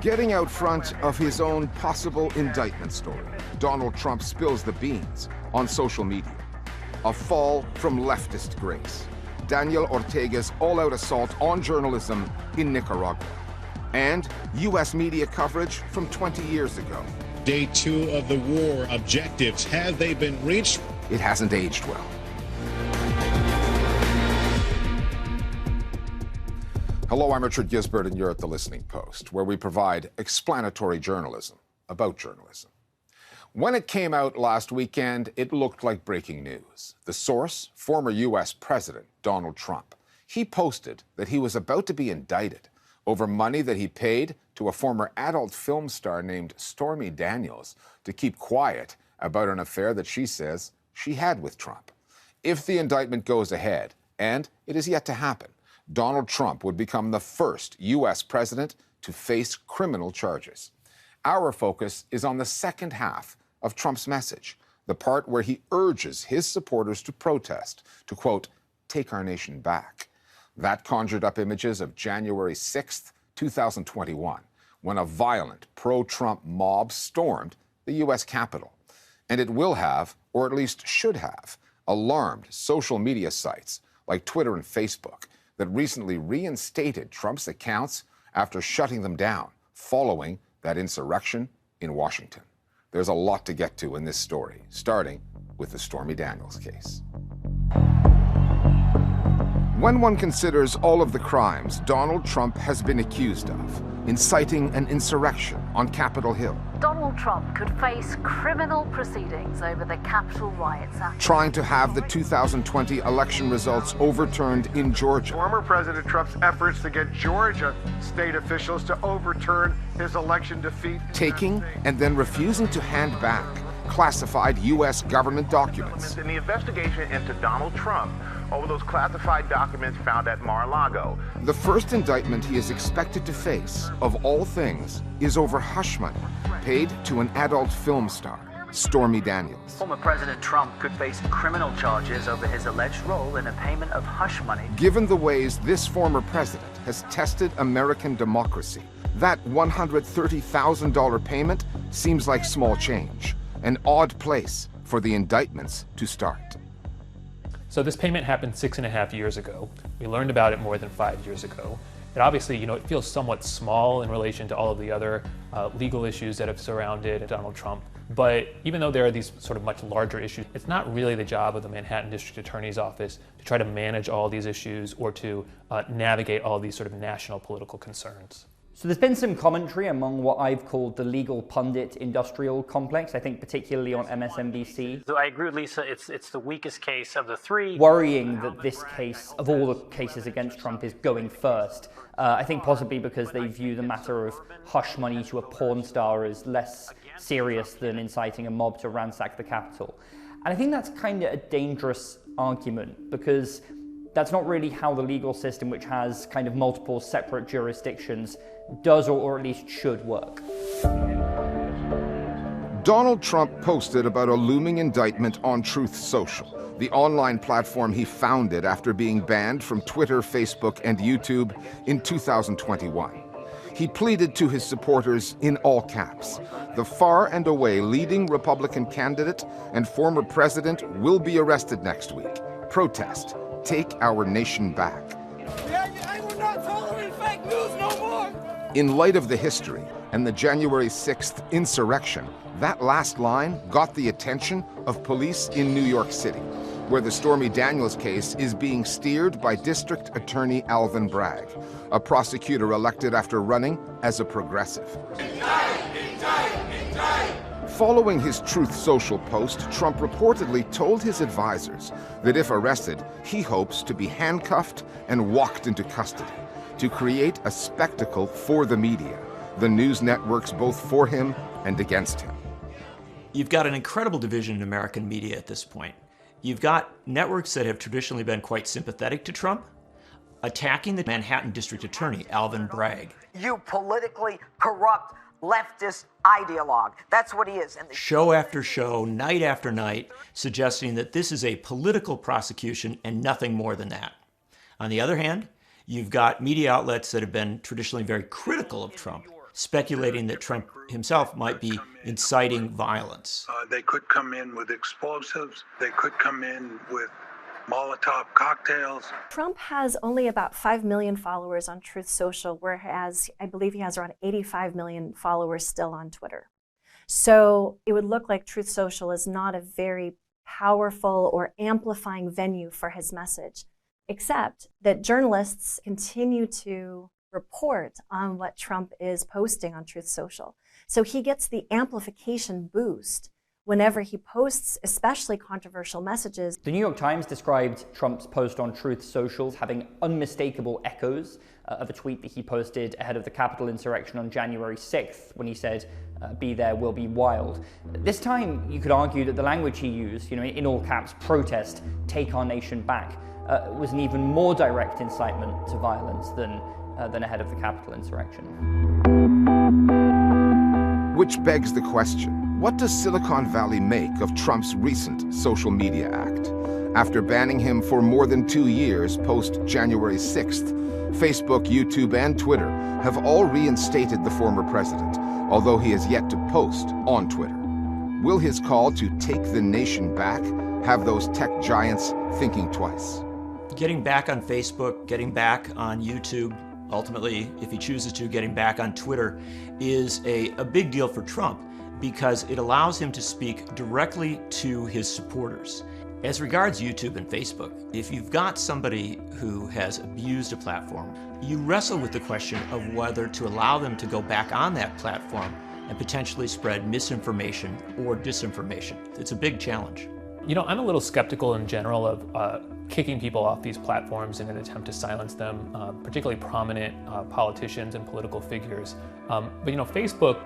Getting out front of his own possible indictment story, Donald Trump spills the beans on social media. A fall from leftist grace. Daniel Ortega's all-out assault on journalism in Nicaragua. And U.S. media coverage from 20 years ago. Day 2 of the war. Objectives, have they been reached? It hasn't aged well. Hello, I'm Richard Gisbert, and you're at The Listening Post, where we provide explanatory journalism about journalism. When it came out last weekend, it looked like breaking news. The source, former U.S. President Donald Trump. He posted that he was about to be indicted over money that he paid to a former adult film star named Stormy Daniels to keep quiet about an affair that she says she had with Trump. If the indictment goes ahead, and it is yet to happen, Donald Trump would become the first U.S. president to face criminal charges. Our focus is on the second half of Trump's message, the part where he urges his supporters to protest, to, quote, take our nation back. That conjured up images of January 6th, 2021, when a violent pro-Trump mob stormed the U.S. Capitol. And it will have, or at least should have, alarmed social media sites like Twitter and Facebook that recently reinstated Trump's accounts after shutting them down following that insurrection in Washington. There's a lot to get to in this story, starting with the Stormy Daniels case. When one considers all of the crimes Donald Trump has been accused of, inciting an insurrection on Capitol Hill, Donald Trump could face criminal proceedings over the Capitol riots. Trying to have the 2020 election results overturned in Georgia. Former President Trump's efforts to get Georgia state officials to overturn his election defeat. Taking and then refusing to hand back classified U.S. government documents. In the investigation into Donald Trump over those classified documents found at Mar-a-Lago. The first indictment he is expected to face, of all things, is over hush money paid to an adult film star, Stormy Daniels. Former President Trump could face criminal charges over his alleged role in a payment of hush money. Given the ways this former president has tested American democracy, that $130,000 payment seems like small change, an odd place for the indictments to start. So this payment happened 6.5 years ago. We learned about it more than 5 years ago. And obviously, it feels somewhat small in relation to all of the other legal issues that have surrounded Donald Trump. But even though there are these sort of much larger issues, it's not really the job of the Manhattan District Attorney's Office to try to manage all these issues or to navigate all these sort of national political concerns. So there's been some commentary among what I've called the legal pundit industrial complex, I think particularly on MSNBC. So I agree with Lisa, it's the weakest case of the three. Worrying that this case, of all the cases against Trump, is going first. I think possibly because they view the matter of hush money to a porn star as less serious than inciting a mob to ransack the Capitol. And I think that's kind of a dangerous argument, because that's not really how the legal system, which has kind of multiple separate jurisdictions, does or at least should work. Donald Trump posted about a looming indictment on Truth Social, the online platform he founded after being banned from Twitter, Facebook, and YouTube in 2021. He pleaded to his supporters in all caps. The far and away leading Republican candidate and former president will be arrested next week. Protest. Take our nation back. I will not tolerate fake news no more. In light of the history and the January 6th insurrection, that last line got the attention of police in New York City, where the Stormy Daniels case is being steered by District Attorney Alvin Bragg, a prosecutor elected after running as a progressive. Following his Truth Social post, Trump reportedly told his advisors that if arrested, he hopes to be handcuffed and walked into custody to create a spectacle for the media, the news networks both for him and against him. You've got an incredible division in American media at this point. You've got networks that have traditionally been quite sympathetic to Trump, attacking the Manhattan District Attorney, Alvin Bragg. You politically corrupt leftist ideologue. That's what he is. And show after show, night after night, suggesting that this is a political prosecution and nothing more than that. On the other hand, you've got media outlets that have been traditionally very critical of Trump, speculating that Trump himself might be inciting violence. They could come in with explosives. They could come in with Molotov cocktails. Trump has only about 5 million followers on Truth Social, whereas I believe he has around 85 million followers still on Twitter. So it would look like Truth Social is not a very powerful or amplifying venue for his message, except that journalists continue to report on what Trump is posting on Truth Social. So he gets the amplification boost whenever he posts especially controversial messages. The New York Times described Trump's post on Truth Social having unmistakable echoes of a tweet that he posted ahead of the Capitol insurrection on January 6th when he said, "Be there, we'll be wild." This time, you could argue that the language he used, in all caps, protest, take our nation back, was an even more direct incitement to violence than ahead of the Capitol insurrection. Which begs the question, what does Silicon Valley make of Trump's recent social media act? After banning him for more than 2 years post-January 6th, Facebook, YouTube, and Twitter have all reinstated the former president, although he has yet to post on Twitter. Will his call to take the nation back have those tech giants thinking twice? Getting back on Facebook, getting back on YouTube, ultimately, if he chooses to, getting back on Twitter, is a big deal for Trump because it allows him to speak directly to his supporters. As regards YouTube and Facebook, if you've got somebody who has abused a platform, you wrestle with the question of whether to allow them to go back on that platform and potentially spread misinformation or disinformation. It's a big challenge. I'm a little skeptical in general of kicking people off these platforms in an attempt to silence them, particularly prominent politicians and political figures. But Facebook,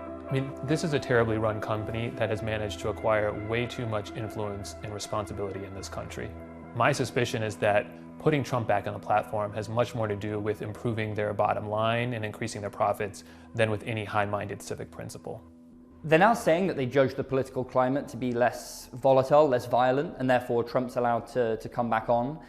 this is a terribly run company that has managed to acquire way too much influence and responsibility in this country. My suspicion is that putting Trump back on the platform has much more to do with improving their bottom line and increasing their profits than with any high-minded civic principle. They're now saying that they judge the political climate to be less volatile, less violent, and therefore Trump's allowed to come back on.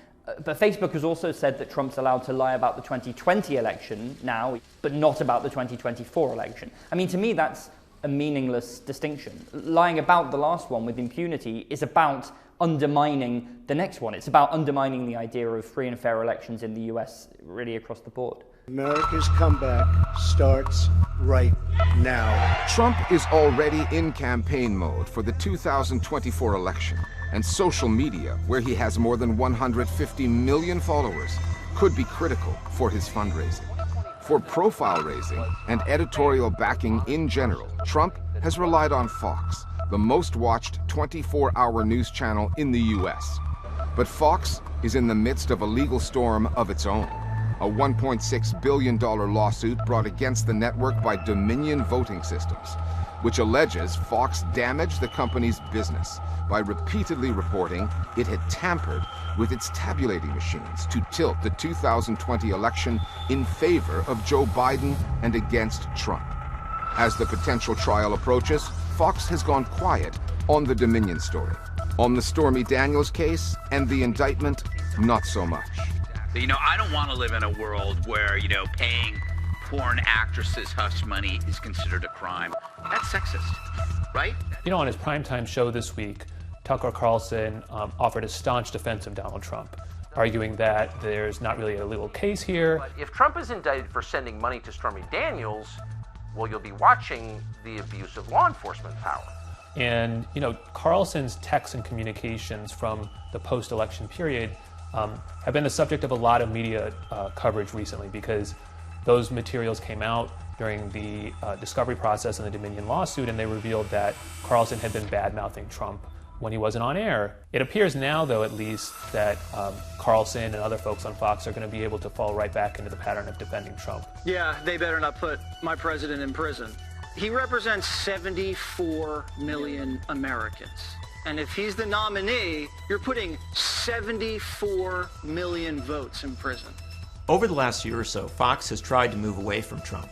But Facebook has also said that Trump's allowed to lie about the 2020 election now, but not about the 2024 election. To me, that's a meaningless distinction. Lying about the last one with impunity is about undermining the next one. It's about undermining the idea of free and fair elections in the US, really across the board. America's comeback starts right now. Trump is already in campaign mode for the 2024 election, and social media, where he has more than 150 million followers, could be critical for his fundraising. For profile raising and editorial backing in general, Trump has relied on Fox, the most watched 24-hour news channel in the US. But Fox is in the midst of a legal storm of its own. A $1.6 billion lawsuit brought against the network by Dominion Voting Systems, which alleges Fox damaged the company's business by repeatedly reporting it had tampered with its tabulating machines to tilt the 2020 election in favor of Joe Biden and against Trump. As the potential trial approaches, Fox has gone quiet on the Dominion story. On the Stormy Daniels case and the indictment, not so much. I don't want to live in a world where, paying porn actresses hush money is considered a crime. That's sexist, right? On his primetime show this week, Tucker Carlson offered a staunch defense of Donald Trump, arguing that there's not really a legal case here. But if Trump is indicted for sending money to Stormy Daniels, well, you'll be watching the abuse of law enforcement power. And, Carlson's texts and communications from the post-election period have been the subject of a lot of media coverage recently because those materials came out during the discovery process in the Dominion lawsuit, and they revealed that Carlson had been bad-mouthing Trump when he wasn't on air. It appears now, though, at least, that Carlson and other folks on Fox are going to be able to fall right back into the pattern of defending Trump. Yeah, they better not put my president in prison. He represents 74 million Americans. And if he's the nominee, you're putting 74 million votes in prison. Over the last year or so, Fox has tried to move away from Trump.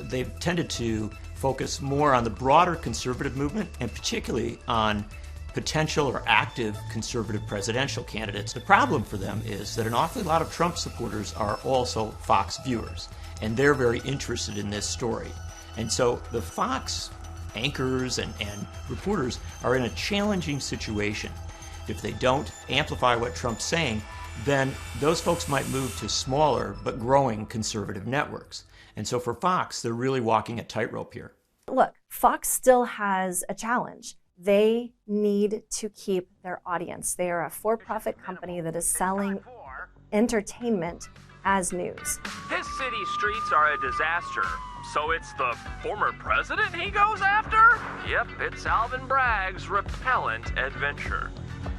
They've tended to focus more on the broader conservative movement and particularly on potential or active conservative presidential candidates. The problem for them is that an awfully lot of Trump supporters are also Fox viewers, and they're very interested in this story. And so the Fox anchors and reporters are in a challenging situation. If they don't amplify what Trump's saying, then those folks might move to smaller but growing conservative networks. And so for Fox, they're really walking a tightrope here. Look, Fox still has a challenge. They need to keep their audience. They are a for-profit company that is selling entertainment as news. His city streets are a disaster. So it's the former president he goes after? Yep, it's Alvin Bragg's repellent adventure.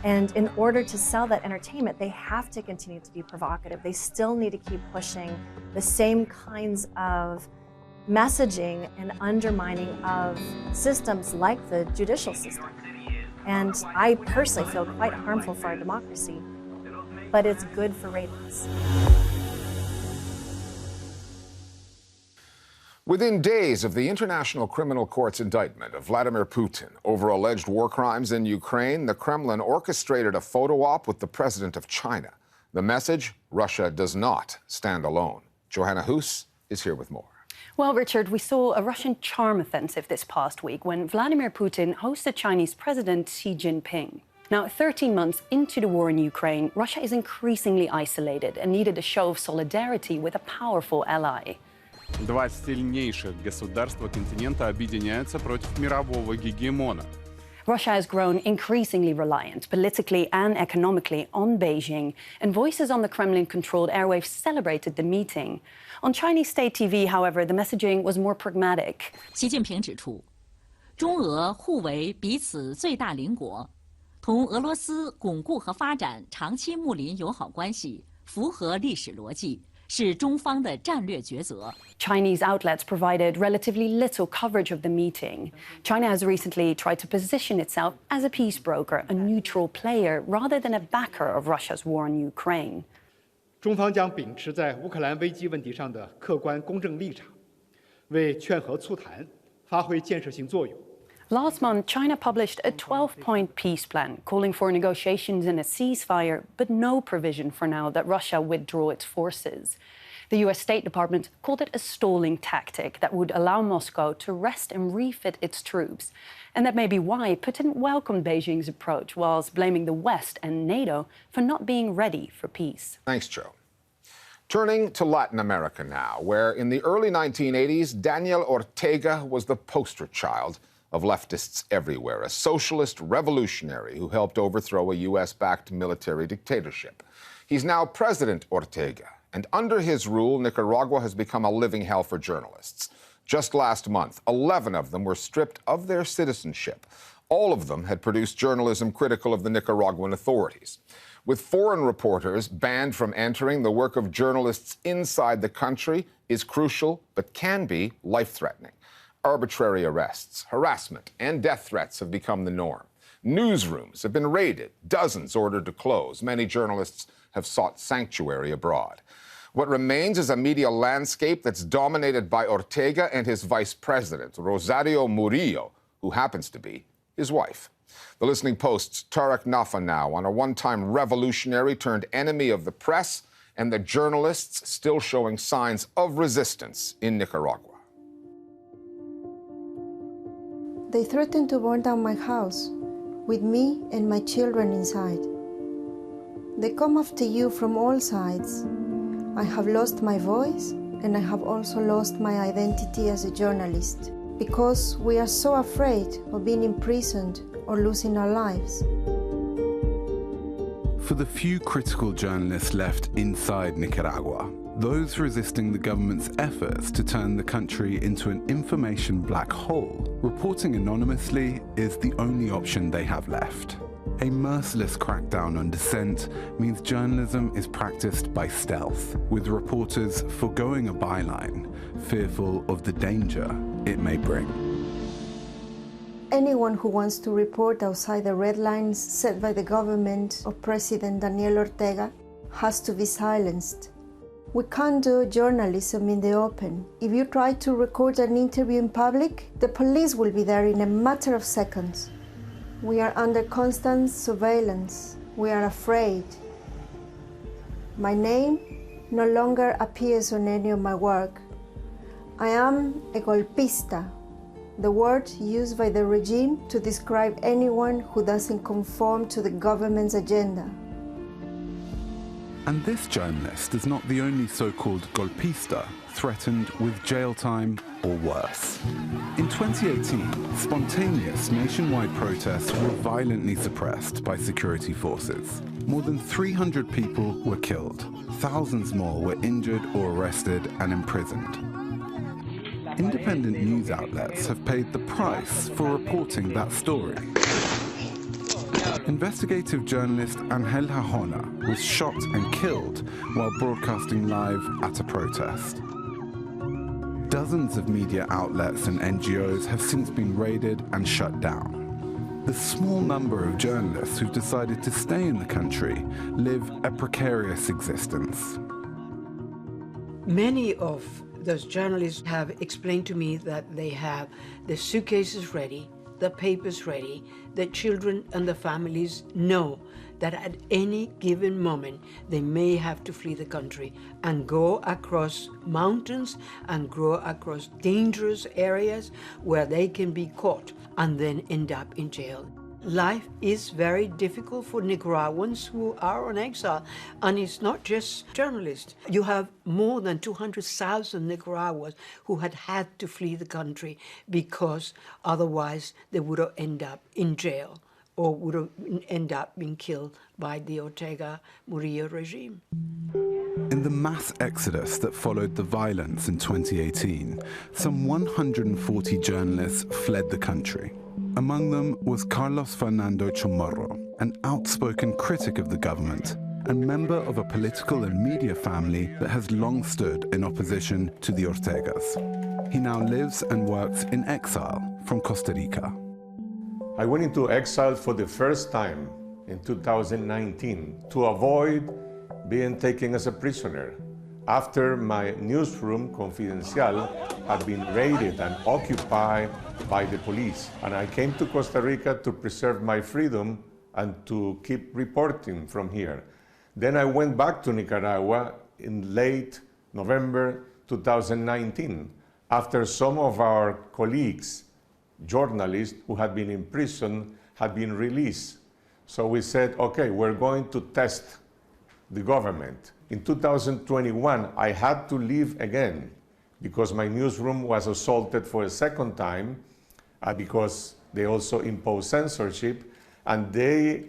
And in order to sell that entertainment, they have to continue to be provocative. They still need to keep pushing the same kinds of messaging and undermining of systems like the judicial system. And I personally feel quite harmful for our democracy, but it's good for ratings. Within days of the International Criminal Court's indictment of Vladimir Putin over alleged war crimes in Ukraine, the Kremlin orchestrated a photo op with the president of China. The message, Russia does not stand alone. Johanna Hoes is here with more. Well, Richard, we saw a Russian charm offensive this past week when Vladimir Putin hosted Chinese President Xi Jinping. Now, 13 months into the war in Ukraine, Russia is increasingly isolated and needed a show of solidarity with a powerful ally. Два сильнейших государства континента объединяются против мирового гегемона. Russia has grown increasingly reliant, politically and economically, on Beijing, and voices on the Kremlin-controlled airwaves celebrated the meeting. On Chinese state TV, however, the messaging was more pragmatic. 习近平指出，中俄互为彼此最大邻国，同俄罗斯巩固和发展长期睦邻友好关系，符合历史逻辑。 是中方的战略抉择。 Chinese outlets provided relatively little coverage of the meeting. China has recently tried to position itself as a peace broker, a neutral player, rather than a backer of Russia's war on Ukraine. 中方将秉持在乌克兰危机问题上的客观公正立场，为劝和促谈发挥建设性作用。 Last month, China published a 12-point peace plan calling for negotiations and a ceasefire, but no provision for now that Russia withdraw its forces. The US State Department called it a stalling tactic that would allow Moscow to rest and refit its troops. And that may be why Putin welcomed Beijing's approach, whilst blaming the West and NATO for not being ready for peace. Thanks, Joe. Turning to Latin America now, where in the early 1980s, Daniel Ortega was the poster child of leftists everywhere, a socialist revolutionary who helped overthrow a US-backed military dictatorship. He's now President Ortega, and under his rule, Nicaragua has become a living hell for journalists. Just last month, 11 of them were stripped of their citizenship. All of them had produced journalism critical of the Nicaraguan authorities. With foreign reporters banned from entering, the work of journalists inside the country is crucial, but can be life-threatening. Arbitrary arrests, harassment, and death threats have become the norm. Newsrooms have been raided, dozens ordered to close. Many journalists have sought sanctuary abroad. What remains is a media landscape that's dominated by Ortega and his vice president, Rosario Murillo, who happens to be his wife. The Listening Post's Tarek Nafa now on a one-time revolutionary turned enemy of the press and the journalists still showing signs of resistance in Nicaragua. They threatened to burn down my house, with me and my children inside. They come after you from all sides. I have lost my voice, and I have also lost my identity as a journalist, because we are so afraid of being imprisoned or losing our lives. For the few critical journalists left inside Nicaragua, those resisting the government's efforts to turn the country into an information black hole, reporting anonymously is the only option they have left. A merciless crackdown on dissent means journalism is practiced by stealth, with reporters foregoing a byline, fearful of the danger it may bring. Anyone who wants to report outside the red lines set by the government of President Daniel Ortega has to be silenced. We can't do journalism in the open. If you try to record an interview in public, the police will be there in a matter of seconds. We are under constant surveillance. We are afraid. My name no longer appears on any of my work. I am a golpista, the word used by the regime to describe anyone who doesn't conform to the government's agenda. And this journalist is not the only so-called golpista threatened with jail time or worse. In 2018, spontaneous nationwide protests were violently suppressed by security forces. More than 300 people were killed. Thousands more were injured or arrested and imprisoned. Independent news outlets have paid the price for reporting that story. Investigative journalist Angel Jajona was shot and killed while broadcasting live at a protest. Dozens of media outlets and NGOs have since been raided and shut down. The small number of journalists who've decided to stay in the country live a precarious existence. Many of those journalists have explained to me that they have the suitcases ready, the papers ready, the children and the families know that at any given moment they may have to flee the country and go across mountains and go across dangerous areas where they can be caught and then end up in jail. Life is very difficult for Nicaraguans who are on exile, and it's not just journalists. You have more than 200,000 Nicaraguans who had to flee the country because otherwise they would have ended up in jail or would have ended up being killed by the Ortega Murillo regime. In the mass exodus that followed the violence in 2018, some 140 journalists fled the country. Among them was Carlos Fernando Chamorro, an outspoken critic of the government and member of a political and media family that has long stood in opposition to the Ortegas. He now lives and works in exile from Costa Rica. I went into exile for the first time in 2019 to avoid being taken as a prisoner after my newsroom, Confidencial, had been raided and occupied by the police. And I came to Costa Rica to preserve my freedom and to keep reporting from here. Then I went back to Nicaragua in late November 2019, after some of our colleagues, journalists who had been in prison, had been released. So we said, okay, we're going to test the government. In 2021, I had to leave again because my newsroom was assaulted for a second time because they also imposed censorship, and they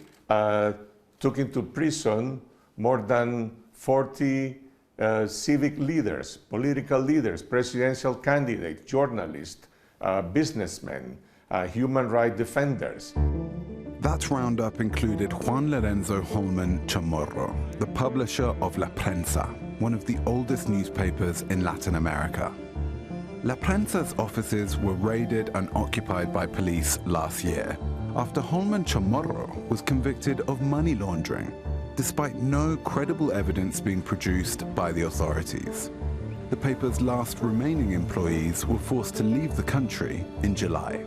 took into prison more than 40 civic leaders, political leaders, presidential candidates, journalists, businessmen, human rights defenders. That roundup included Juan Lorenzo Holman Chamorro, the publisher of La Prensa, one of the oldest newspapers in Latin America. La Prensa's offices were raided and occupied by police last year after Holman Chamorro was convicted of money laundering, despite no credible evidence being produced by the authorities. The paper's last remaining employees were forced to leave the country in July.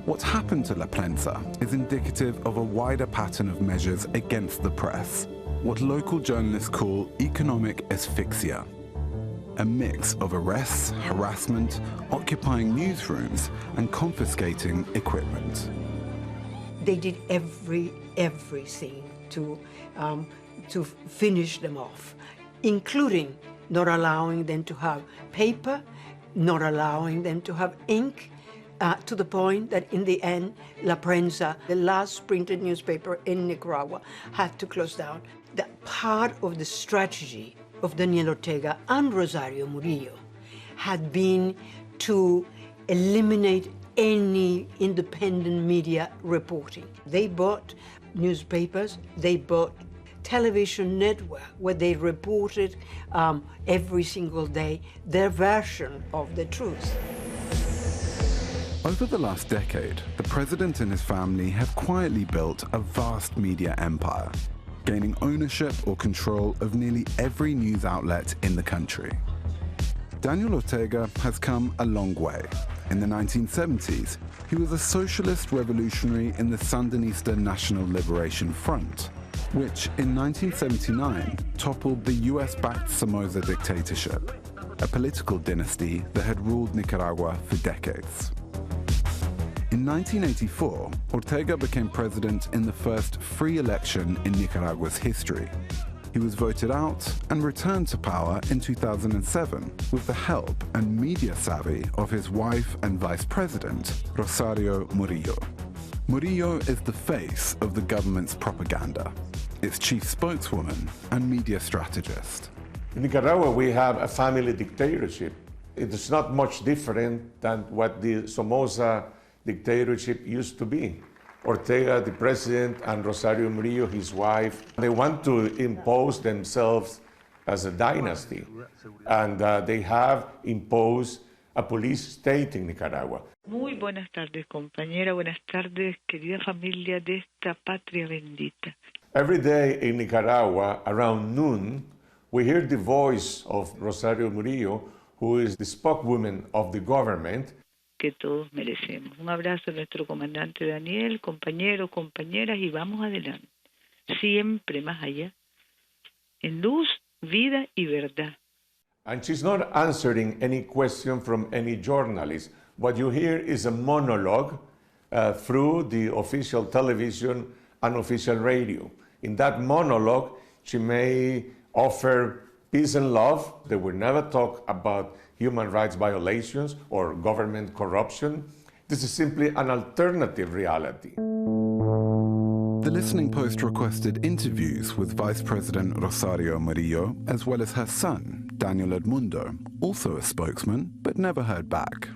What happened to La Prensa is indicative of a wider pattern of measures against the press, what local journalists call economic asphyxia, a mix of arrests, harassment, occupying newsrooms, and confiscating equipment. They did everything to finish them off, including not allowing them to have paper, not allowing them to have ink, to the point that in the end, La Prensa, the last printed newspaper in Nicaragua, had to close down. That part of the strategy of Daniel Ortega and Rosario Murillo had been to eliminate any independent media reporting. They bought newspapers, they bought television network where they reported every single day their version of the truth. Over the last decade, the president and his family have quietly built a vast media empire, gaining ownership or control of nearly every news outlet in the country. Daniel Ortega has come a long way. In the 1970s, he was a socialist revolutionary in the Sandinista National Liberation Front, which in 1979 toppled the US-backed Somoza dictatorship. a political dynasty that had ruled Nicaragua for decades. In 1984, Ortega became president in the first free election in Nicaragua's history. He was voted out and returned to power in 2007 with the help and media savvy of his wife and vice president, Rosario Murillo. Murillo is the face of the government's propaganda, its chief spokeswoman and media strategist. In Nicaragua, we have a family dictatorship. It is not much different than what the Somoza dictatorship used to be. Ortega, the president, and Rosario Murillo, his wife, they want to impose themselves as a dynasty. And they have imposed a police state in Nicaragua. Muy buenas tardes, compañera. Buenas tardes, querida familia de esta patria bendita. Every day in Nicaragua, around noon, we hear the voice of Rosario Murillo, who is the spokeswoman of the government. Que todos merecemos. Un abrazo a nuestro comandante Daniel, compañeros, compañeras, y vamos adelante. Siempre más allá. En luz, vida y verdad. And she's not answering any question from any journalist. What you hear is a monologue through the official television and official radio. In that monologue, she may offer peace and love. They will never talk about human rights violations or government corruption. This is simply an alternative reality. The Listening Post requested interviews with Vice President Rosario Murillo, as well as her son, Daniel Edmundo, also a spokesman, but never heard back.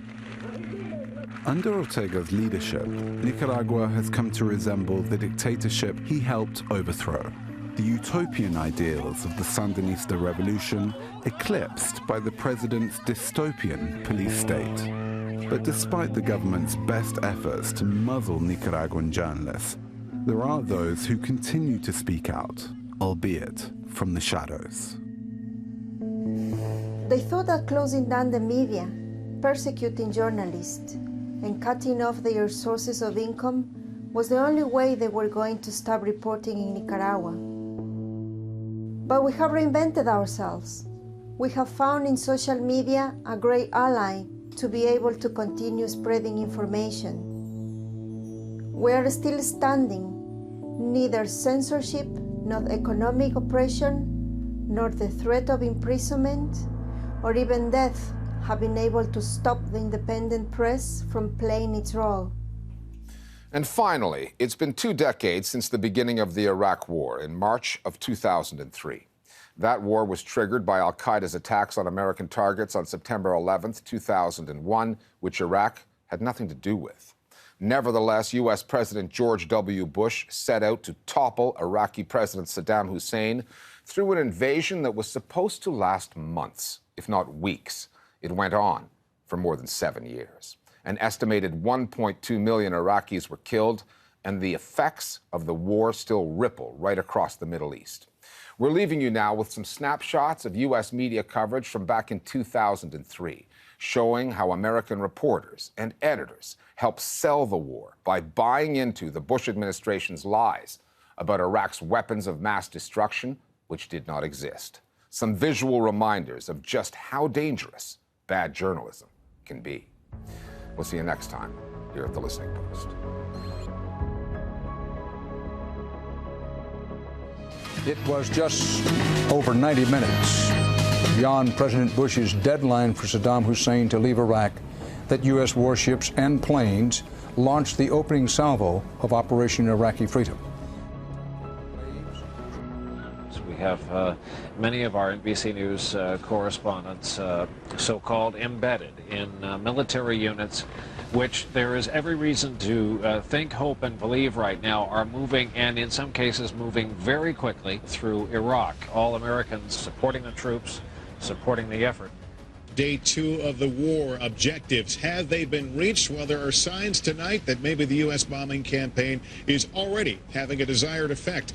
Under Ortega's leadership, Nicaragua has come to resemble the dictatorship he helped overthrow. The utopian ideals of the Sandinista revolution eclipsed by the president's dystopian police state. But despite the government's best efforts to muzzle Nicaraguan journalists, there are those who continue to speak out, albeit from the shadows. They thought that closing down the media, persecuting journalists, and cutting off their sources of income was the only way they were going to stop reporting in Nicaragua. But we have reinvented ourselves. We have found in social media a great ally to be able to continue spreading information. We are still standing. Neither censorship, nor economic oppression, nor the threat of imprisonment, or even death have been able to stop the independent press from playing its role. And finally, it's been 2 decades since the beginning of the Iraq War in March of 2003. That war was triggered by al-Qaeda's attacks on American targets on September 11th, 2001, which Iraq had nothing to do with. Nevertheless, U.S. President George W. Bush set out to topple Iraqi President Saddam Hussein through an invasion that was supposed to last months, if not weeks. It went on for more than 7 years. An estimated 1.2 million Iraqis were killed, and the effects of the war still ripple right across the Middle East. We're leaving you now with some snapshots of U.S. media coverage from back in 2003, showing how American reporters and editors helped sell the war by buying into the Bush administration's lies about Iraq's weapons of mass destruction, which did not exist. Some visual reminders of just how dangerous bad journalism can be. We'll see you next time here at The Listening Post. It was just over 90 minutes beyond President Bush's deadline for Saddam Hussein to leave Iraq that U.S. warships and planes launched the opening salvo of Operation Iraqi Freedom. We have many of our NBC News correspondents so-called embedded in military units, which there is every reason to think, hope, and believe right now are moving, and in some cases moving very quickly through Iraq. All Americans supporting the troops, supporting the effort. Day 2 of the war. Objectives, have they been reached? Well, there are signs tonight that maybe the U.S. bombing campaign is already having a desired effect.